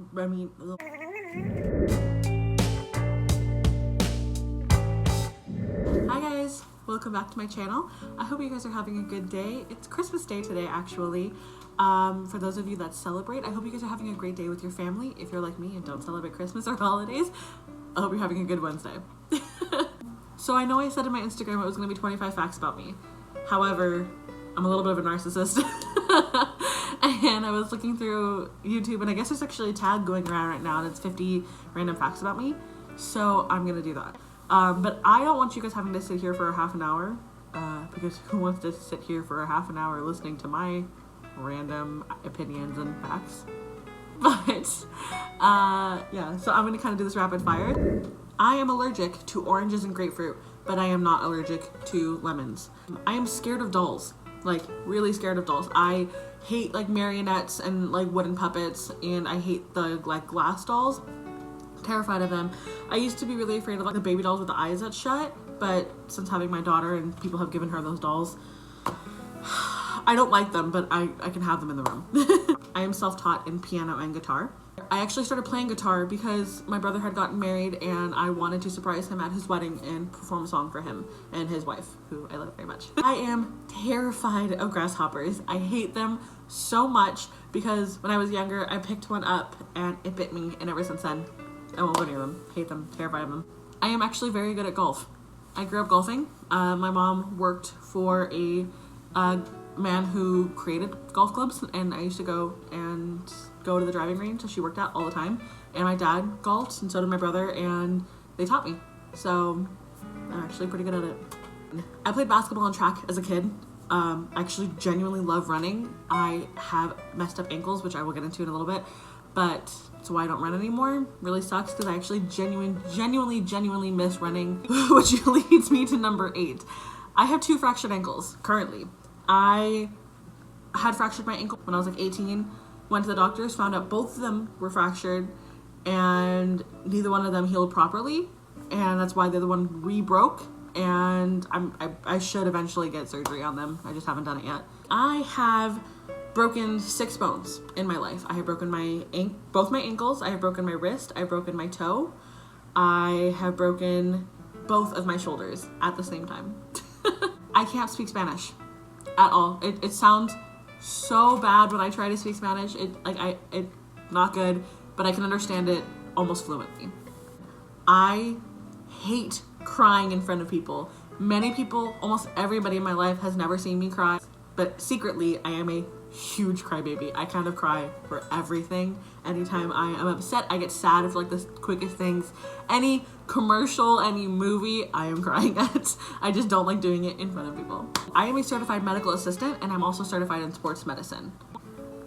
I mean, hi guys, welcome back to my channel. I hope you guys are having a good day. It's Christmas Day today, actually. For those of you that celebrate, I hope you guys are having a great day with your family. If you're like me and don't celebrate Christmas or holidays, I hope you're having a good Wednesday. So I know I said in my Instagram it was going to be 25 facts about me. However, I'm a little bit of a narcissist. And I was looking through YouTube, and I guess there's actually a tag going around right now, and it's 50 random facts about me. So I'm going to do that. But I don't want you guys having to sit here for a half an hour, because who wants to sit here for a half an hour listening to my random opinions and facts? But, yeah, so I'm going to kind of do this rapid fire. I am allergic to oranges and grapefruit, but I am not allergic to lemons. I am scared of dolls, like really scared of dolls. I hate like marionettes and like wooden puppets, and I hate the like glass dolls. Terrified of them. I used to be really afraid of like the baby dolls with the eyes that shut, but since having my daughter and people have given her those dolls, I don't like them, but I can have them in the room. I am self-taught in piano and guitar. I actually started playing guitar because my brother had gotten married and I wanted to surprise him at his wedding and perform a song for him and his wife, who I love very much. I am terrified of grasshoppers. I hate them so much because when I was younger, I picked one up and it bit me, and ever since then, I won't go near them. Hate them, terrified of them. I am actually very good at golf. I grew up golfing. My mom worked for a man who created golf clubs, and I used to go to the driving range that she worked at all the time. And my dad golfed, and so did my brother, and they taught me. So I'm actually pretty good at it. I played basketball and track as a kid. I actually genuinely love running. I have messed up ankles, which I will get into in a little bit, but that's why I don't run anymore. Really sucks because I actually genuinely miss running, which leads me to number 8. I have 2 fractured ankles currently. I had fractured my ankle when I was like 18, went to the doctors, found out both of them were fractured, and neither one of them healed properly, and that's why the other one re-broke, and I should eventually get surgery on them. I just haven't done it yet. I have broken 6 bones in my life. I have broken both my ankles, I have broken my wrist, I've broken my toe, I have broken both of my shoulders at the same time. I can't speak Spanish at all. It sounds so bad when I try to speak Spanish. It's not good, but I can understand it almost fluently. I hate crying in front of people. Many people, almost everybody in my life has never seen me cry, but secretly I am a huge crybaby. I kind of cry for everything. Anytime I am upset, I get sad for like the quickest things. Any commercial, any movie, I am crying at. I just don't like doing it in front of people. I am a certified medical assistant, and I'm also certified in sports medicine.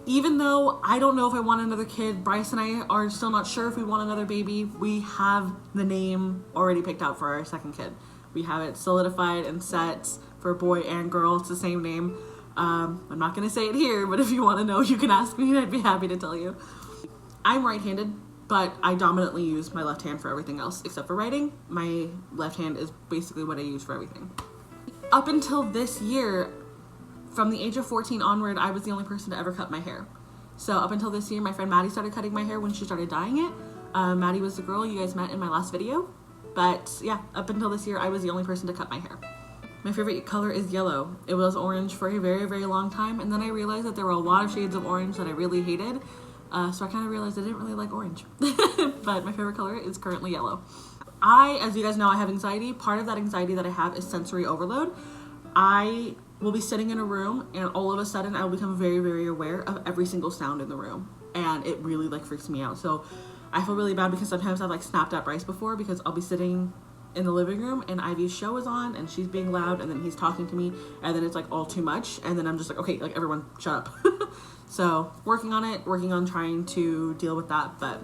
Even though I don't know if I want another kid, Bryce and I are still not sure if we want another baby. We have the name already picked out for our second kid. We have it solidified and set for boy and girl. It's the same name. I'm not going to say it here, but if you want to know, you can ask me and I'd be happy to tell you. I'm right-handed, but I dominantly use my left hand for everything else except for writing. My left hand is basically what I use for everything. Up until this year, from the age of 14 onward, I was the only person to ever cut my hair. So up until this year, my friend Maddie started cutting my hair when she started dyeing it. Maddie was the girl you guys met in my last video. But yeah, up until this year, I was the only person to cut my hair. My favorite color is yellow. It was orange for a very, very long time, and then I realized that there were a lot of shades of orange that I really hated, so I kind of realized I didn't really like orange. But my favorite color is currently yellow. As you guys know, I have anxiety. Part of that anxiety that I have is sensory overload. I will be sitting in a room, and all of a sudden I will become very, very aware of every single sound in the room, and it really like freaks me out. So I feel really bad because sometimes I've like snapped at Bryce before because I'll be sitting in the living room and Ivy's show is on and she's being loud, and then he's talking to me, and then it's like all too much, and then I'm just like, okay, like everyone shut up. So working on trying to deal with that. But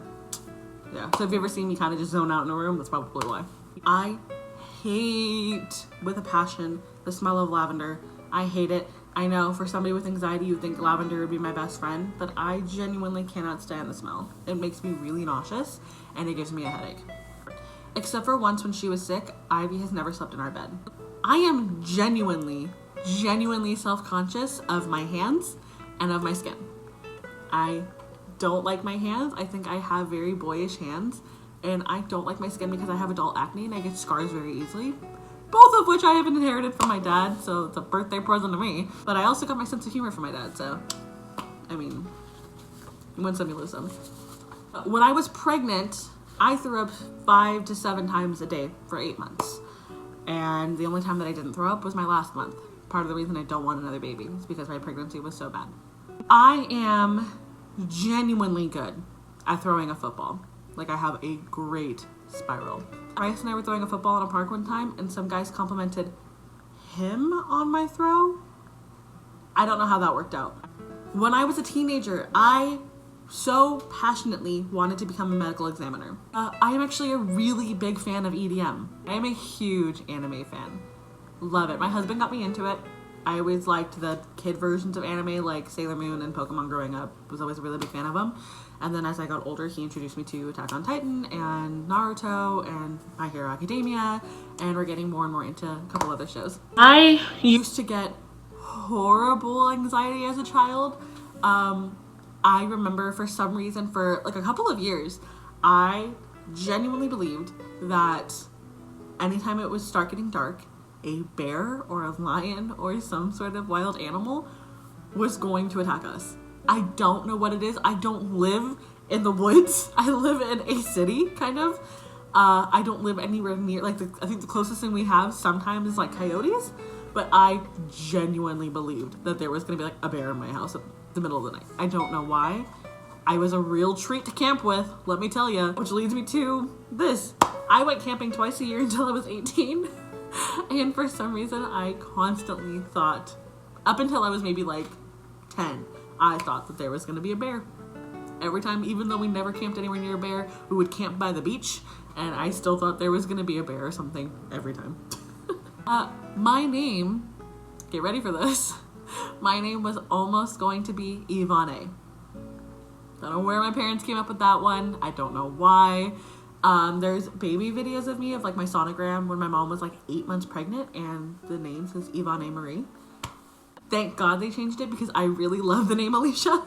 yeah, so if you ever seen me kind of just zone out in a room, that's probably why. I hate with a passion the smell of lavender. I hate it. I know for somebody with anxiety you think lavender would be my best friend, but I genuinely cannot stand the smell. It makes me really nauseous and it gives me a headache. Except for once when she was sick, Ivy has never slept in our bed. I am genuinely self-conscious of my hands and of my skin. I don't like my hands. I think I have very boyish hands, and I don't like my skin because I have adult acne and I get scars very easily. Both of which I have inherited from my dad, so it's a birthday present to me. But I also got my sense of humor from my dad, so, I mean, you win some, you lose some. When I was pregnant, I threw up 5 to 7 times a day for 8 months. And the only time that I didn't throw up was my last month. Part of the reason I don't want another baby is because my pregnancy was so bad. I am genuinely good at throwing a football. Like, I have a great spiral. Bryce and I were throwing a football in a park one time, and some guys complimented him on my throw. I don't know how that worked out. When I was a teenager, I so passionately wanted to become a medical examiner. I am actually a really big fan of EDM. I am a huge anime fan. Love it. My husband got me into it. I always liked the kid versions of anime like Sailor Moon and Pokemon growing up. Was always a really big fan of them. And then as I got older, he introduced me to Attack on Titan and Naruto and My Hero Academia, and we're getting more and more into a couple other shows. I used to get horrible anxiety as a child. I remember for some reason for like a couple of years, I genuinely believed that anytime it would start getting dark, a bear or a lion or some sort of wild animal was going to attack us. I don't know what it is. I don't live in the woods. I live in a city, kind of. I don't live anywhere near, like, I think the closest thing we have sometimes is, like, coyotes. But I genuinely believed that there was going to be, like, a bear in my house at the middle of the night. I don't know why. I was a real treat to camp with, let me tell you. Which leads me to this. I went camping twice a year until I was 18. And for some reason, I constantly thought, up until I was maybe, like, 10, I thought that there was going to be a bear. Every time, even though we never camped anywhere near a bear, we would camp by the beach, and I still thought there was going to be a bear or something every time. My name, get ready for this, my name was almost going to be Ivane. Don't know where my parents came up with that one. I don't know why. There's baby videos of me of like my sonogram when my mom was like 8 months pregnant, and the name says Ivane Marie. Thank God they changed it because I really love the name Alicia.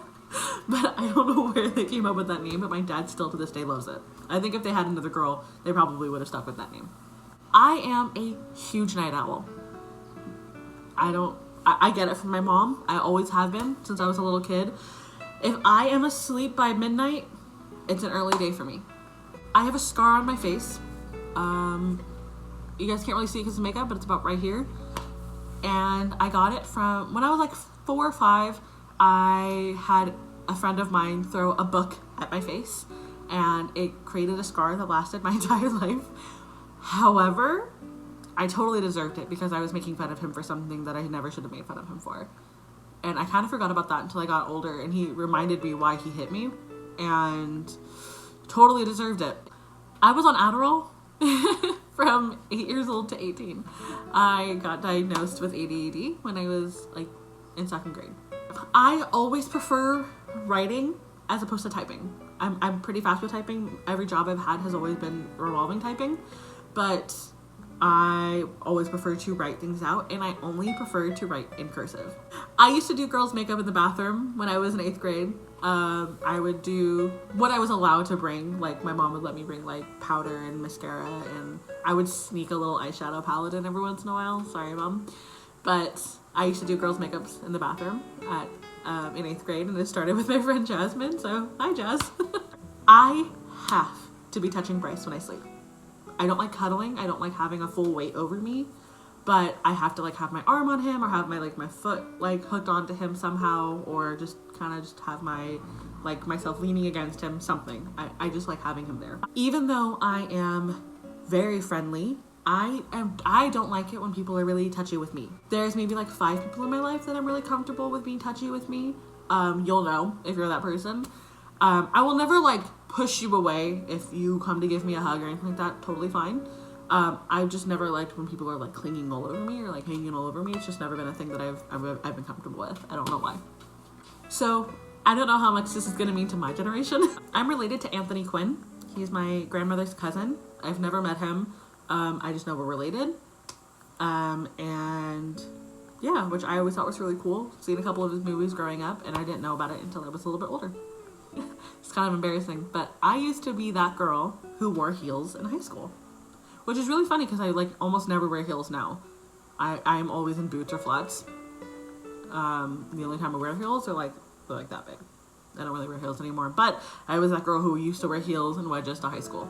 But I don't know where they came up with that name, but my dad still to this day loves it. I think if they had another girl, they probably would have stuck with that name. I am a huge night owl. I get it from my mom. I always have been since I was a little kid. If I am asleep by midnight, it's an early day for me. I have a scar on my face. You guys can't really see it because of makeup, but it's about right here. And I got it from when I was like 4 or 5. I had a friend of mine throw a book at my face, and it created a scar that lasted my entire life. However, I totally deserved it because I was making fun of him for something that I never should have made fun of him for. And I kind of forgot about that until I got older, and he reminded me why he hit me, and totally deserved it. I was on Adderall from 8 years old to 18. I got diagnosed with ADHD when I was like in 2nd grade. I always prefer writing as opposed to typing. I'm pretty fast with typing. Every job I've had has always been revolving typing, but I always prefer to write things out, and I only prefer to write in cursive. I used to do girls' makeup in the bathroom when I was in 8th grade. I would do what I was allowed to bring. Like, my mom would let me bring like powder and mascara, and I would sneak a little eyeshadow palette in every once in a while. Sorry, Mom. But I used to do girls' makeups in the bathroom in 8th grade, and it started with my friend Jasmine. So, hi, Jazz. I have to be touching Bryce when I sleep. I don't like cuddling. I don't like having a full weight over me, but I have to like have my arm on him, or have my foot like hooked onto him somehow, or just kind of just have my myself leaning against him, something. I just like having him there. Even though I am very friendly, I don't like it when people are really touchy with me. There's maybe like 5 people in my life that I'm really comfortable with being touchy with me. You'll know if you're that person. I will never like push you away if you come to give me a hug or anything like that. Totally fine. I've just never liked when people are like clinging all over me or like hanging all over me. It's just never been a thing that I've been comfortable with. I don't know why. So I don't know how much this is gonna mean to my generation. I'm related to Anthony Quinn. He's my grandmother's cousin. I've never met him. I just know we're related. And yeah, which I always thought was really cool. Seen a couple of his movies growing up, and I didn't know about it until I was a little bit older. It's kind of embarrassing, but I used to be that girl who wore heels in high school, which is really funny because I like almost never wear heels now. I'm always in boots or flats. The only time I wear heels are like they're like that big. I don't really wear heels anymore, but I was that girl who used to wear heels and wedges to high school.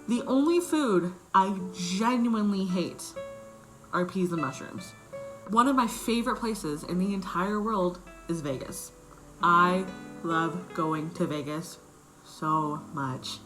The only food I genuinely hate are peas and mushrooms. One of my favorite places in the entire world is Vegas. I love going to Vegas so much.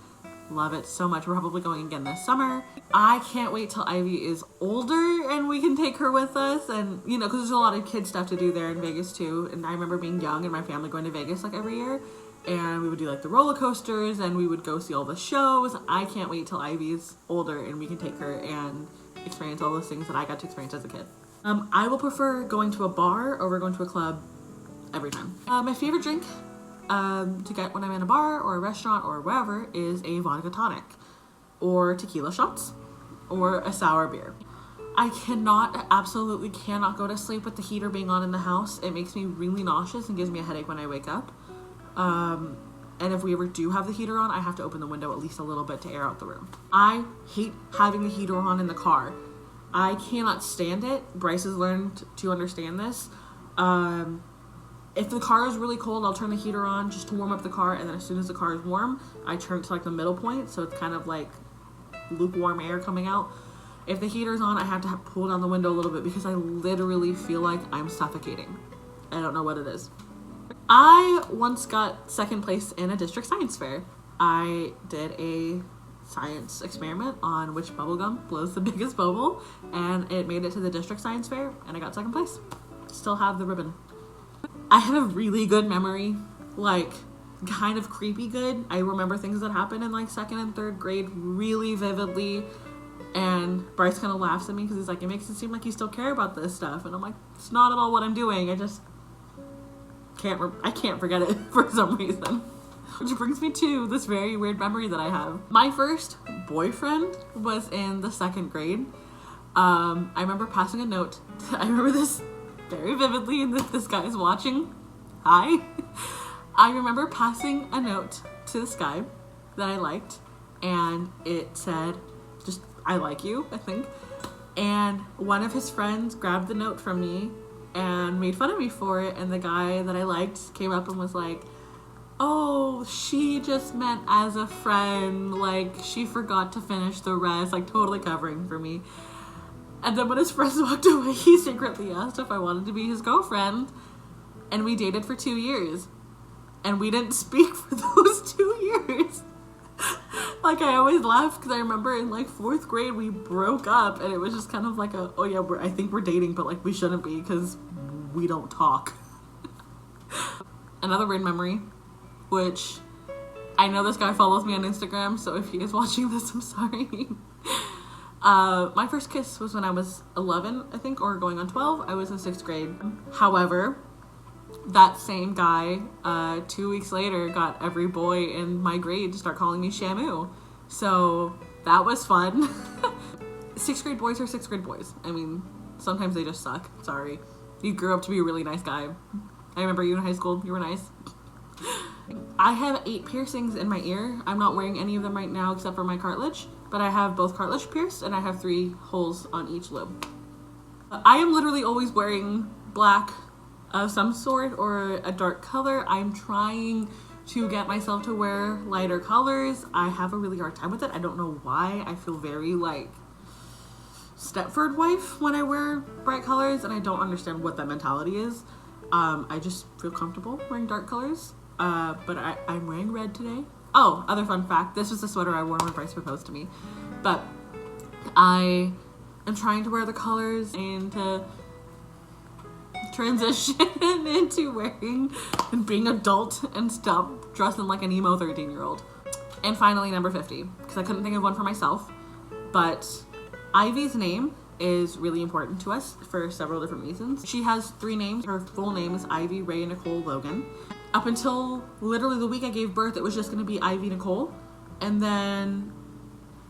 Love it so much. We're probably going again this summer. I can't wait till Ivy is older and we can take her with us. And, you know, because there's a lot of kid stuff to do there in Vegas too. And I remember being young and my family going to Vegas like every year. And we would do like the roller coasters and we would go see all the shows. I can't wait till Ivy's older and we can take her and experience all those things that I got to experience as a kid. I will prefer going to a bar over going to a club every time. My favorite drink to get when I'm in a bar or a restaurant or wherever is a vodka tonic or tequila shots or a sour beer. I absolutely cannot go to sleep with the heater being on in the house. It makes me really nauseous and gives me a headache when I wake up. And if we ever do have the heater on, I have to open the window at least a little bit to air out the room. I hate having the heater on in the car. I cannot stand it. Bryce has learned to understand this. If the car is really cold, I'll turn the heater on just to warm up the car, and then as soon as the car is warm, I turn it to like the middle point, so it's kind of like lukewarm air coming out. If the heater's on, I have to pull down the window a little bit because I literally feel like I'm suffocating. I don't know what it is. I once got second place in a district science fair. I did a science experiment on which bubblegum blows the biggest bubble, and it made it to the district science fair, and I got second place. Still have the ribbon. I have a really good memory, like kind of creepy good. I remember things that happened in like second and third grade really vividly, and Bryce kind of laughs at me because he's like, it makes it seem like you still care about this stuff, and I'm like, it's not at all what I'm doing. I just can't forget it for some reason. Which brings me to this very weird memory that I have. My first boyfriend was in the second grade. I remember passing a note. I remember this very vividly, and this guy is watching. Hi. I remember passing a note to this guy that I liked, and it said, just, I like you, I think. And one of his friends grabbed the note from me and made fun of me for it, and the guy that I liked came up and was like, oh, she just meant as a friend, like, she forgot to finish the rest, like, totally covering for me. And then when his friends walked away, he secretly asked if I wanted to be his girlfriend, and we dated for 2 years. And we didn't speak for those 2 years. Like, I always laugh because I remember in, like, 4th grade, we broke up, and it was just kind of like a, oh yeah, I think we're dating, but, like, we shouldn't be because we don't talk. Another weird memory, which I know this guy follows me on Instagram, so if he is watching this, I'm sorry. My first kiss was when I was 11, I think, or going on 12. I was in 6th grade. However, that same guy, 2 weeks later, got every boy in my grade to start calling me Shamu. So that was fun. 6th grade boys are 6th grade boys. I mean, sometimes they just suck. Sorry. You grew up to be a really nice guy. I remember you in high school. You were nice. I have 8 piercings in my ear. I'm not wearing any of them right now except for my cartilage, but I have both cartilage pierced and I have 3 holes on each lobe. I am literally always wearing black of some sort or a dark color. I'm trying to get myself to wear lighter colors. I have a really hard time with it. I don't know why. I feel very like Stepford wife when I wear bright colors, and I don't understand what that mentality is. I just feel comfortable wearing dark colors. But I'm wearing red today. Oh, other fun fact. This was the sweater I wore when Bryce proposed to me. But I am trying to wear the colors and to transition into wearing and being adult and stop dressing like an emo 13-year-old. And finally, number 50, because I couldn't think of one for myself. But Ivy's name is really important to us for several different reasons. She has 3 names. Her full name is Ivy Ray Nicole Logan. Up until literally the week I gave birth, it was just going to be Ivy Nicole. And then,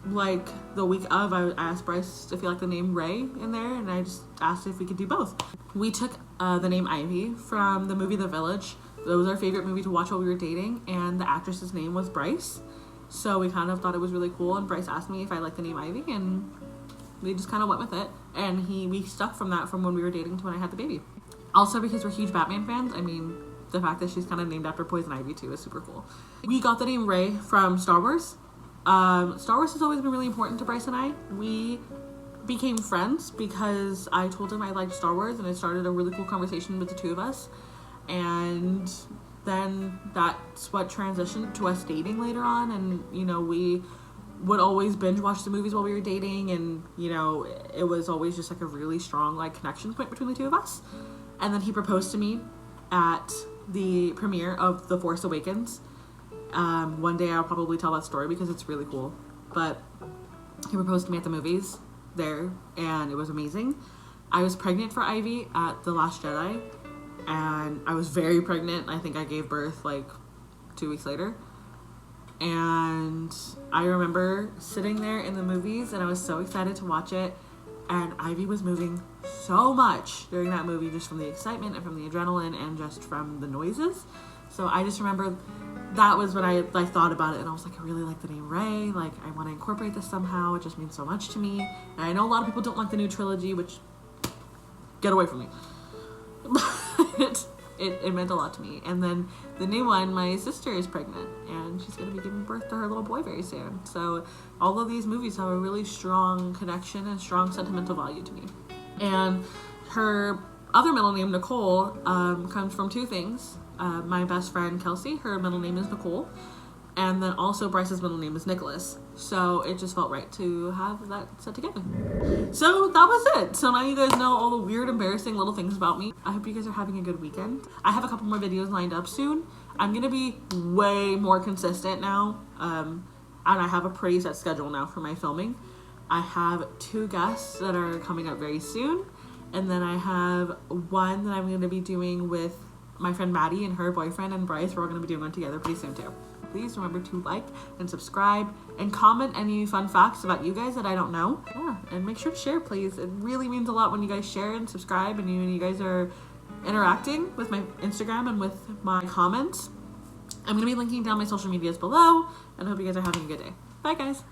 like, the week of, I asked Bryce if he liked the name Ray in there, and I just asked if we could do both. We took the name Ivy from the movie The Village. was our favorite movie to watch while we were dating, and the actress's name was Bryce. So we kind of thought it was really cool, and Bryce asked me if I liked the name Ivy, and we just kind of went with it. And we stuck from that from when we were dating to when I had the baby. Also, because we're huge Batman fans, I mean, the fact that she's kind of named after Poison Ivy too is super cool. We got the name Rey from Star Wars. Star Wars has always been really important to Bryce and I. We became friends because I told him I liked Star Wars, and it started a really cool conversation with the two of us. And then that's what transitioned to us dating later on. And, you know, we would always binge watch the movies while we were dating, and, you know, it was always just like a really strong like connection point between the two of us. And then he proposed to me at the premiere of The Force Awakens. One day I'll probably tell that story because it's really cool. But he proposed to me at the movies there, and it was amazing. I was pregnant for Ivy at The Last Jedi, and I was very pregnant. I think I gave birth like 2 weeks later. And I remember sitting there in the movies, and I was so excited to watch it, and Ivy was moving so much during that movie, just from the excitement and from the adrenaline and just from the noises. So I just remember that was when I like thought about it, and I was like, I really like the name Rey. Like, I want to incorporate this somehow. It just means so much to me. And I know a lot of people don't like the new trilogy, which, get away from me. It meant a lot to me. And then the new one, my sister is pregnant, and she's going to be giving birth to her little boy very soon. So all of these movies have a really strong connection and strong sentimental value to me. And her other middle name, Nicole, comes from two things. My best friend, Kelsey, her middle name is Nicole. And then also Bryce's middle name is Nicholas. So it just felt right to have that set together. So that was it. So now you guys know all the weird, embarrassing little things about me. I hope you guys are having a good weekend. I have a couple more videos lined up soon. I'm going to be way more consistent now. And I have a pretty set schedule now for my filming. I have 2 guests that are coming up very soon. And then I have one that I'm going to be doing with my friend Maddie and her boyfriend and Bryce. We're all going to be doing one together pretty soon too. Please remember to like and subscribe and comment any fun facts about you guys that I don't know. Yeah, and make sure to share, please. It really means a lot when you guys share and subscribe, and you guys are interacting with my Instagram and with my comments. I'm going to be linking down my social medias below, and I hope you guys are having a good day. Bye, guys.